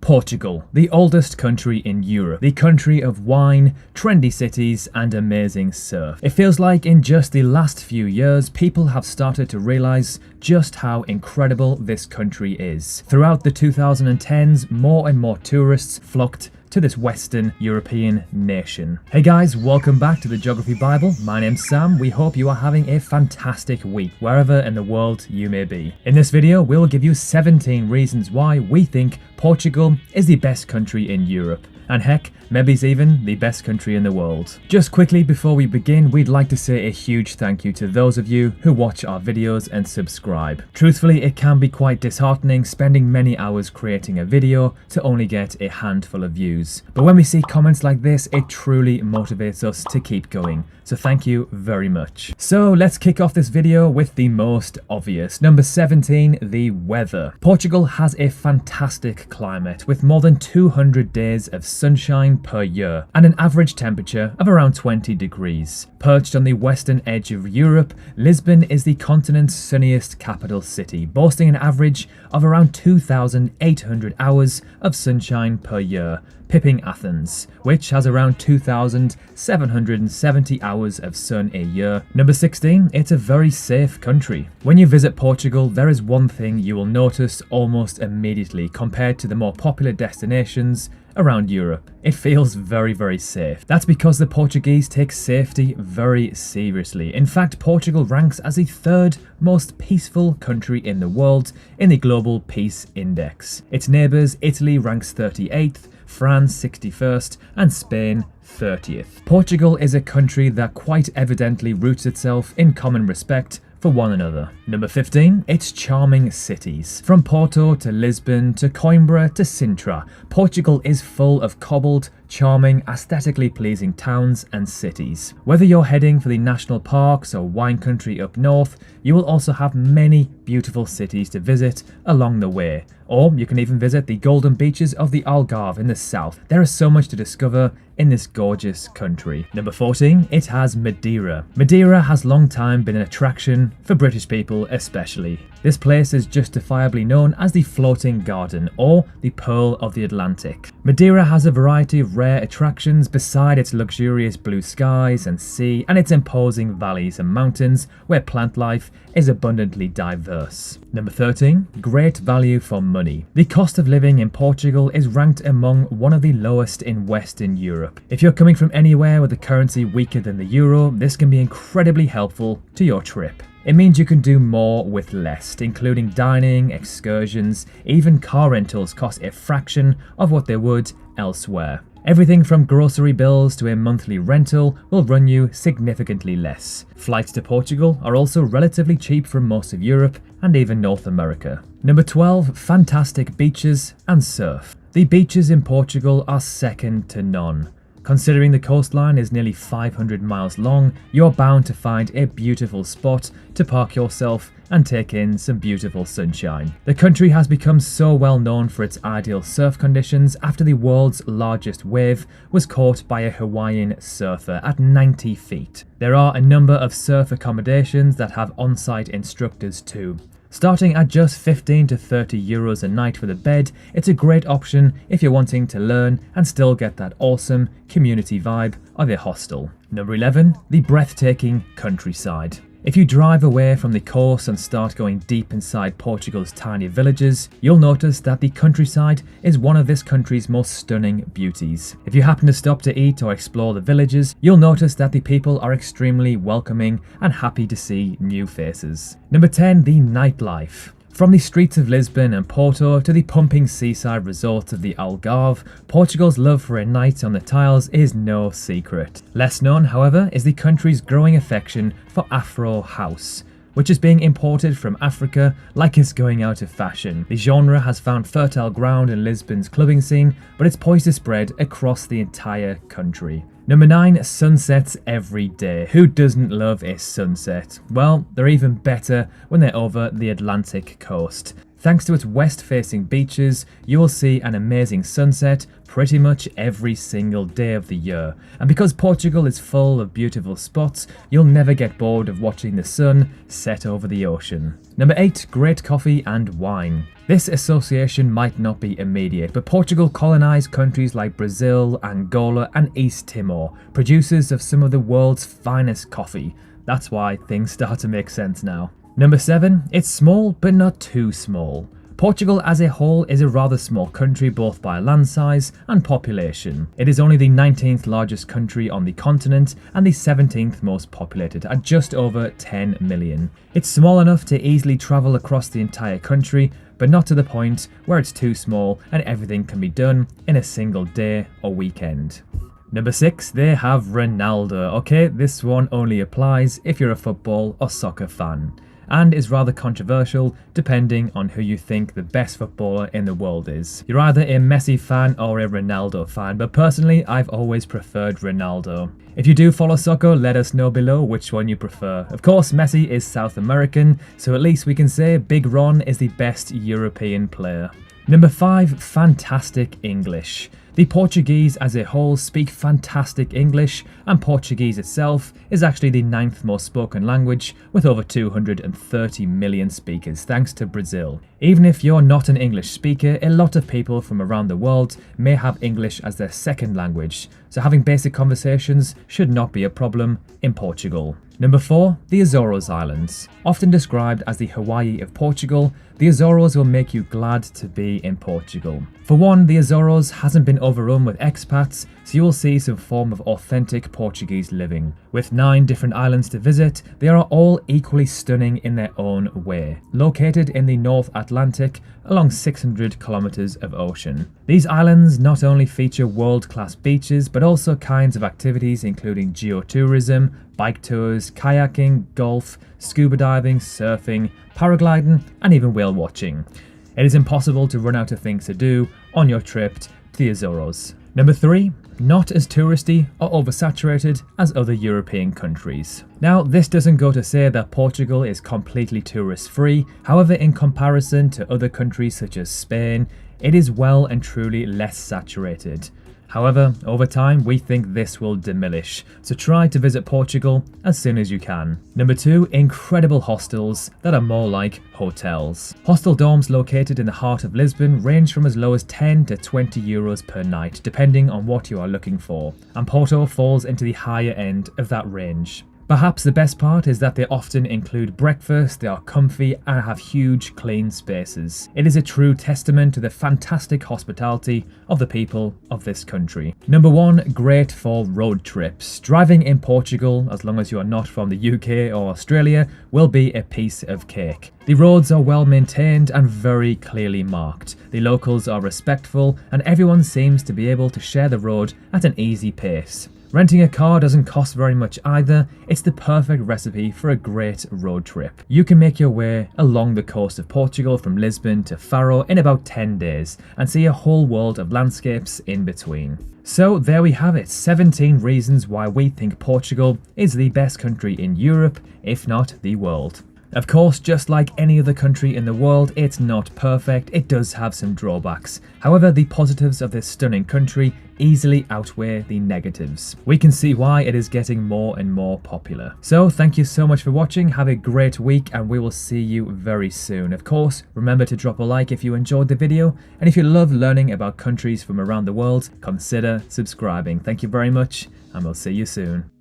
Portugal, the oldest country in Europe, the country of wine, trendy cities and amazing surf. It feels like in just the last few years, people have started to realise just how incredible this country is. Throughout the 2010s, more and more tourists flocked to this Western European nation. Hey guys, welcome back to the Geography Bible. My name's Sam. We hope you are having a fantastic week wherever in the world you may be. In this video, we'll give you 17 reasons why we think Portugal is the best country in Europe. And heck, maybe it's even the best country in the world. Just quickly before we begin, we'd like to say a huge thank you to those of you who watch our videos and subscribe. Truthfully, it can be quite disheartening spending many hours creating a video to only get a handful of views. But when we see comments like this, it truly motivates us to keep going. So thank you very much. So let's kick off this video with the most obvious. Number 17, the weather. Portugal has a fantastic climate with more than 200 days of sunshine per year and an average temperature of around 20 degrees. Perched on the western edge of Europe, Lisbon is the continent's sunniest capital city, boasting an average of around 2,800 hours of sunshine per year, pipping Athens, which has around 2,770 hours of sun a year. Number 16, it's a very safe country. When you visit Portugal, there is one thing you will notice almost immediately compared to the more popular destinations around Europe. It feels very, very safe. That's because the Portuguese take safety very seriously. In fact, Portugal ranks as the third most peaceful country in the world in the Global Peace Index. Its neighbours, Italy, ranks 38th, France 61st, and Spain 30th. Portugal is a country that quite evidently roots itself in common respect for one another. Number 15, its charming cities. From Porto to Lisbon to Coimbra to Sintra, Portugal is full of cobbled, charming, aesthetically pleasing towns and cities. Whether you're heading for the national parks or wine country up north, you will also have many beautiful cities to visit along the way. Or you can even visit the golden beaches of the Algarve in the south. There is so much to discover in this gorgeous country. Number 14, it has Madeira. Madeira has long time been an attraction for British people especially. This place is justifiably known as the Floating Garden or the Pearl of the Atlantic. Madeira has a variety of rare attractions beside its luxurious blue skies and sea and its imposing valleys and mountains where plant life is abundantly diverse. Number 13, great value for money. The cost of living in Portugal is ranked among one of the lowest in Western Europe. If you're coming from anywhere with a currency weaker than the euro, this can be incredibly helpful to your trip. It means you can do more with less, including dining, excursions, even car rentals cost a fraction of what they would elsewhere. Everything from grocery bills to a monthly rental will run you significantly less. Flights to Portugal are also relatively cheap from most of Europe and even North America. Number 12, fantastic beaches and surf. The beaches in Portugal are second to none. Considering the coastline is nearly 500 miles long, you're bound to find a beautiful spot to park yourself and take in some beautiful sunshine. The country has become so well known for its ideal surf conditions after the world's largest wave was caught by a Hawaiian surfer at 90 feet. There are a number of surf accommodations that have on-site instructors too. Starting at just 15 to 30 euros a night for the bed, it's a great option if you're wanting to learn and still get that awesome community vibe of a hostel. Number 11, the breathtaking countryside. If you drive away from the coast and start going deep inside Portugal's tiny villages, you'll notice that the countryside is one of this country's most stunning beauties. If you happen to stop to eat or explore the villages, you'll notice that the people are extremely welcoming and happy to see new faces. Number 10, the nightlife. From the streets of Lisbon and Porto to the pumping seaside resorts of the Algarve, Portugal's love for a night on the tiles is no secret. Less known, however, is the country's growing affection for Afro house, which is being imported from Africa like it's going out of fashion. The genre has found fertile ground in Lisbon's clubbing scene, but it's poised to spread across the entire country. Number 9, sunsets every day. Who doesn't love a sunset? Well, they're even better when they're over the Atlantic coast. Thanks to its west-facing beaches, you will see an amazing sunset pretty much every single day of the year. And because Portugal is full of beautiful spots, you'll never get bored of watching the sun set over the ocean. Number 8. Great coffee and wine. This association might not be immediate, but Portugal colonised countries like Brazil, Angola and East Timor, producers of some of the world's finest coffee. That's why things start to make sense now. Number 7. It's small, but not too small. Portugal as a whole is a rather small country both by land size and population. It is only the 19th largest country on the continent and the 17th most populated at just over 10 million. It's small enough to easily travel across the entire country, but not to the point where it's too small and everything can be done in a single day or weekend. Number 6, they have Ronaldo. Okay, this one only applies if you're a football or soccer fan, and is rather controversial depending on who you think the best footballer in the world is. You're either a Messi fan or a Ronaldo fan, but personally I've always preferred Ronaldo. If you do follow soccer, let us know below which one you prefer. Of course, Messi is South American, so at least we can say Big Ron is the best European player. Number 5, fantastic English. The Portuguese as a whole speak fantastic English, and Portuguese itself is actually the 9th most spoken language with over 230 million speakers thanks to Brazil. Even if you're not an English speaker, a lot of people from around the world may have English as their second language, so having basic conversations should not be a problem in Portugal. Number 4, the Azores Islands. Often described as the Hawaii of Portugal, the Azores will make you glad to be in Portugal. For one, the Azores hasn't been overrun with expats, so you will see some form of authentic Portuguese living. With 9 different islands to visit, they are all equally stunning in their own way. Located in the North Atlantic, along 600 kilometers of ocean. These islands not only feature world-class beaches, but also kinds of activities including geotourism, bike tours, kayaking, golf, scuba diving, surfing, paragliding, and even whale watching. It is impossible to run out of things to do on your trip to the Azores. Number 3, not as touristy or oversaturated as other European countries. Now, this doesn't go to say that Portugal is completely tourist free. However, in comparison to other countries such as Spain, it is well and truly less saturated. However, over time, we think this will diminish, so try to visit Portugal as soon as you can. Number 2, incredible hostels that are more like hotels. Hostel dorms located in the heart of Lisbon range from as low as 10 to 20 euros per night, depending on what you are looking for, and Porto falls into the higher end of that range. Perhaps the best part is that they often include breakfast, they are comfy and have huge clean spaces. It is a true testament to the fantastic hospitality of the people of this country. Number 1, great for road trips. Driving in Portugal, as long as you are not from the UK or Australia, will be a piece of cake. The roads are well maintained and very clearly marked. The locals are respectful and everyone seems to be able to share the road at an easy pace. Renting a car doesn't cost very much either. It's the perfect recipe for a great road trip. You can make your way along the coast of Portugal from Lisbon to Faro in about 10 days and see a whole world of landscapes in between. So there we have it, 17 reasons why we think Portugal is the best country in Europe, if not the world. Of course, just like any other country in the world, it's not perfect, it does have some drawbacks. However, the positives of this stunning country easily outweigh the negatives. We can see why it is getting more and more popular. So thank you so much for watching, have a great week and we will see you very soon. Of course, remember to drop a like if you enjoyed the video, and if you love learning about countries from around the world, consider subscribing. Thank you very much and we'll see you soon.